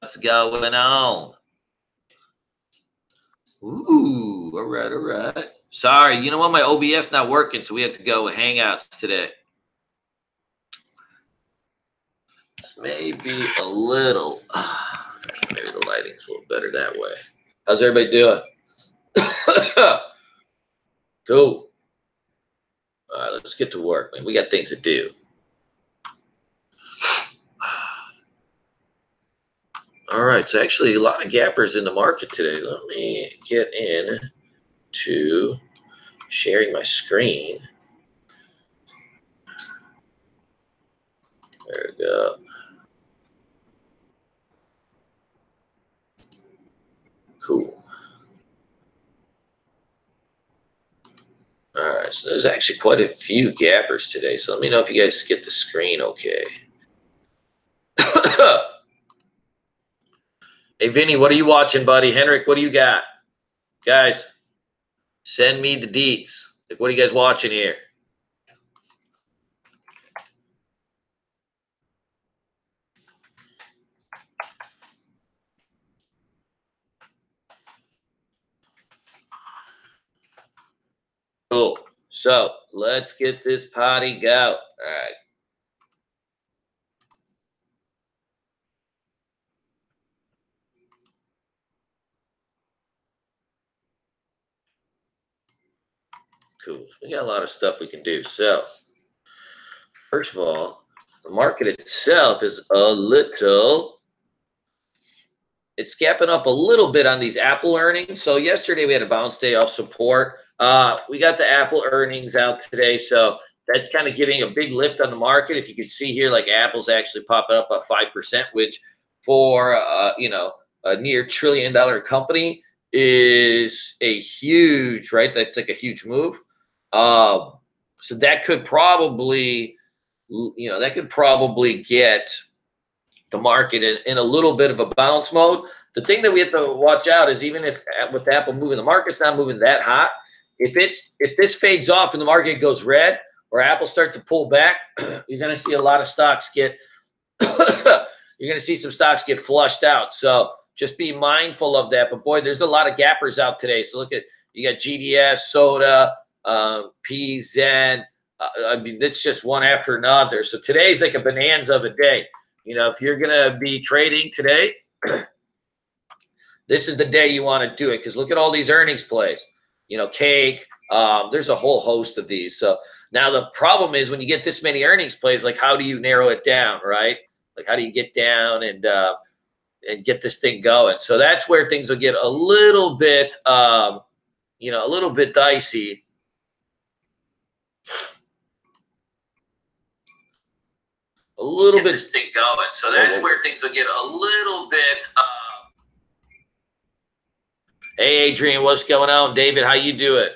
What's going on? Ooh, all right, all right. Sorry, you know what? My OBS not working, so we have to go with Hangouts today. This may be a little, maybe the lighting's a little better that way. How's everybody doing? Cool. All right, let's get to work, man. We got things to do. All right, so actually a lot of gappers in the market today. Let me get in to sharing my screen. There we go. Cool. All right, so there's actually quite a few gappers today. So let me know if you guys get the screen okay. Hey, Vinny, what are you watching, buddy? Henrik, what do you got? Guys, send me the deets. Like, what are you guys watching here? Cool. So let's get this party go. All right. Cool. We got a lot of stuff we can do. So, first of all, the market itself is a little, it's gapping up a little bit on these Apple earnings. So yesterday we had a bounce day off support. We got the Apple earnings out today. So that's kind of giving a big lift on the market. If you can see here, like Apple's actually popping up by 5%, which for, a near $1 trillion company is a huge, right? That's like a huge move. So that could probably, get the market in a little bit of a bounce mode. The thing that we have to watch out is even if with Apple moving, the market's not moving that hot. If this fades off and the market goes red or Apple starts to pull back, you're going to see a lot of stocks get you're going to see some stocks get flushed out. So just be mindful of that. But boy, there's a lot of gappers out today. So look at, you got GDS, Soda, PZen. I mean, it's just one after another. So today's like a bonanza of a day. You know, if you're going to be trading today, this is the day you want to do it because look at all these earnings plays. You know, Cake. There's a whole host of these. So now the problem is when you get this many earnings plays, like how do you narrow it down, right? Like how do you get down and get this thing going? So that's where things will get a little bit, a little bit dicey. A little bit this thing going. So that's where things will get a little bit. Hey, Adrian, what's going on? David, how you doing?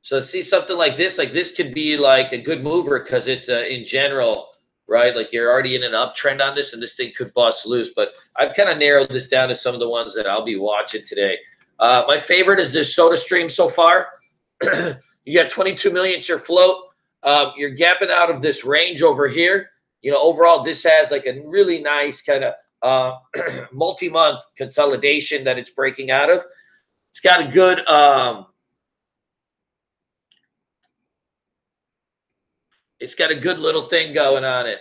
So see something like this could be like a good mover because it's in general, right? Like you're already in an uptrend on this and this thing could bust loose. But I've kind of narrowed this down to some of the ones that I'll be watching today. My favorite is this Soda Stream so far. You got 22 million share float. You're gapping out of this range over here. You know, overall, this has like a really nice kind of multi-month consolidation that it's breaking out of. It's got a good little thing going on it.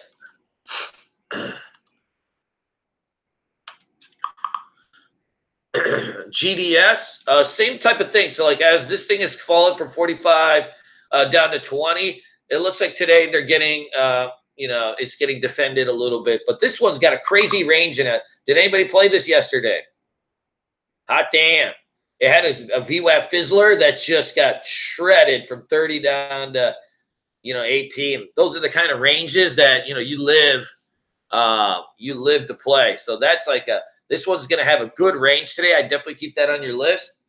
GDS, same type of thing. So like as this thing has fallen from 45 down to 20, it looks like today they're getting, it's getting defended a little bit. But this one's got a crazy range in it. Did anybody play this yesterday? Hot damn. It had a VWAP fizzler that just got shredded from 30 down to, 18. Those are the kind of ranges that, you live to play. So that's like this one's going to have a good range today. I definitely keep that on your list.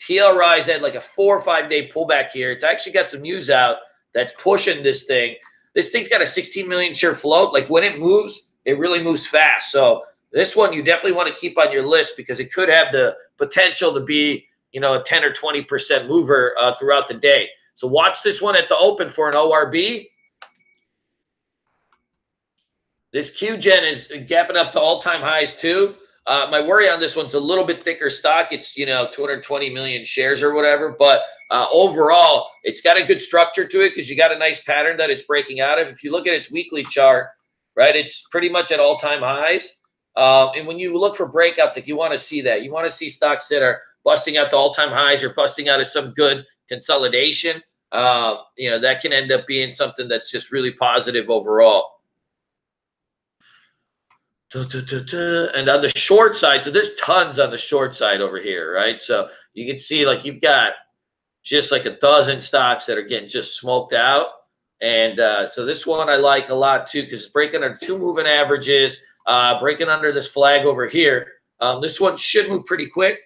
TLRI's had like a 4 or 5 day pullback here. It's actually got some news out that's pushing this thing. This thing's got a 16 million share float. Like when it moves, it really moves fast. So this one you definitely want to keep on your list because it could have the potential to be, a 10 or 20% mover throughout the day. So watch this one at the open for an ORB. This QGen is gapping up to all-time highs too. My worry on this one's a little bit thicker stock. It's 220 million shares or whatever, but overall, it's got a good structure to it because you got a nice pattern that it's breaking out of. If you look at its weekly chart, right, it's pretty much at all-time highs. And when you look for breakouts, like you want to see that, you want to see stocks that are busting out the all-time highs or busting out of some good consolidation. That can end up being something that's just really positive overall. And on the short side, so there's tons on the short side over here, right? So you can see like you've got just like a dozen stocks that are getting just smoked out. And so this one I like a lot too because it's breaking under 2 moving averages, breaking under this flag over here. This one should move pretty quick.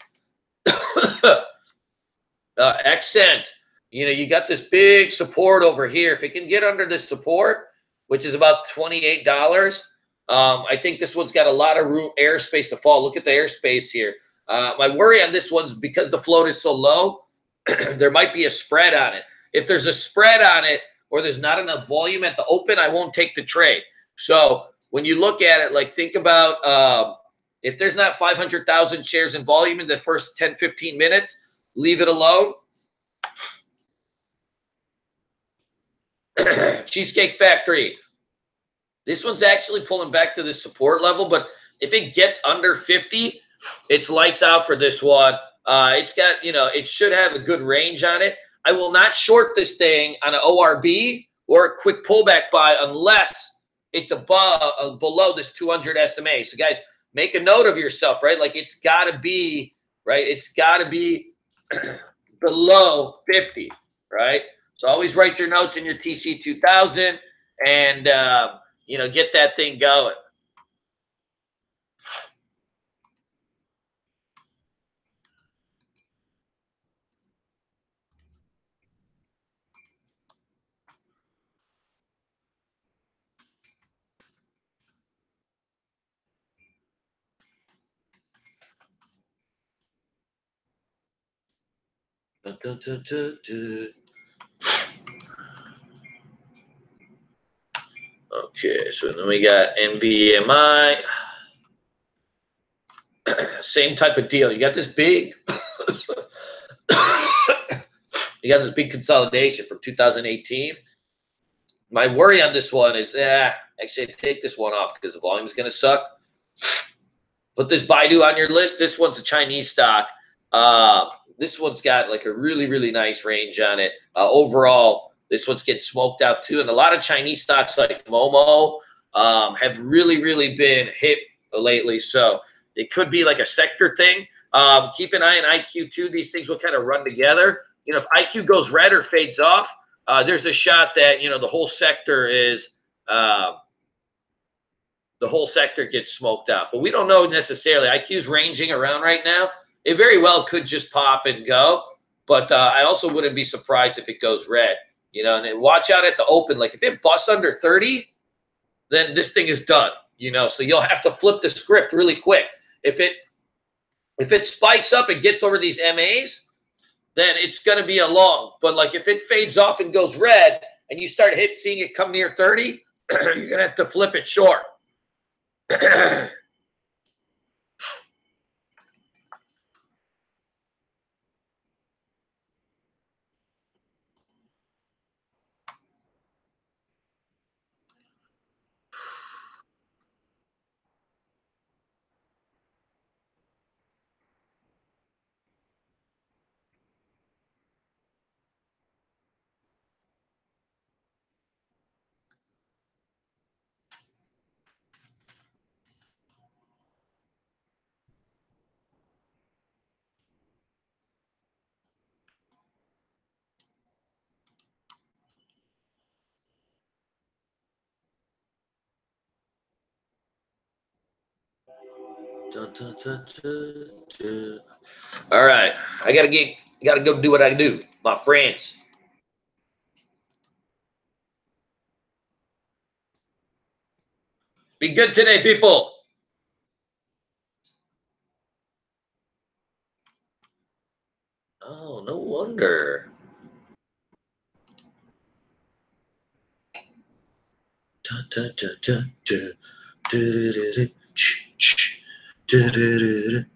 Accent, you got this big support over here. If it can get under this support, which is about $28, I think this one's got a lot of room, airspace to fall. Look at the airspace here. My worry on this one's because the float is so low, there might be a spread on it. If there's a spread on it or there's not enough volume at the open, I won't take the trade. So when you look at it, like think about if there's not 500,000 shares in volume in the first 10, 15 minutes, leave it alone. Cheesecake Factory. This one's actually pulling back to the support level, but if it gets under 50, it's lights out for this one. It's got, it should have a good range on it. I will not short this thing on an ORB or a quick pullback buy unless it's below this 200 SMA. So guys, make a note of yourself, right? Like it's got to be, right? It's got to be below 50, right? So always write your notes in your TC 2000 and, get that thing going. Okay, so then we got NVMI. Same type of deal. You got this big consolidation from 2018. My worry on this one is, actually take this one off because the volume is going to suck. Put this Baidu on your list. This one's a Chinese stock. This one's got like a really, really nice range on it. Overall, this one's getting smoked out too. And a lot of Chinese stocks like Momo have really, really been hit lately. So it could be like a sector thing. Keep an eye on IQ too. These things will kind of run together. If IQ goes red or fades off, there's a shot that, the whole sector is the whole sector gets smoked out. But we don't know necessarily. IQ's ranging around right now. It very well could just pop and go. But I also wouldn't be surprised if it goes red. And then watch out at the open. Like if it busts under 30, then this thing is done. So you'll have to flip the script really quick. If it spikes up and gets over these MAs, then it's going to be a long. But like if it fades off and goes red and you start seeing it come near 30, you're going to have to flip it short. All right, I gotta go do what I do, my friends. Be good today, people. Oh, no wonder. Do-do-do-do, ch, ch, do-do-do-do.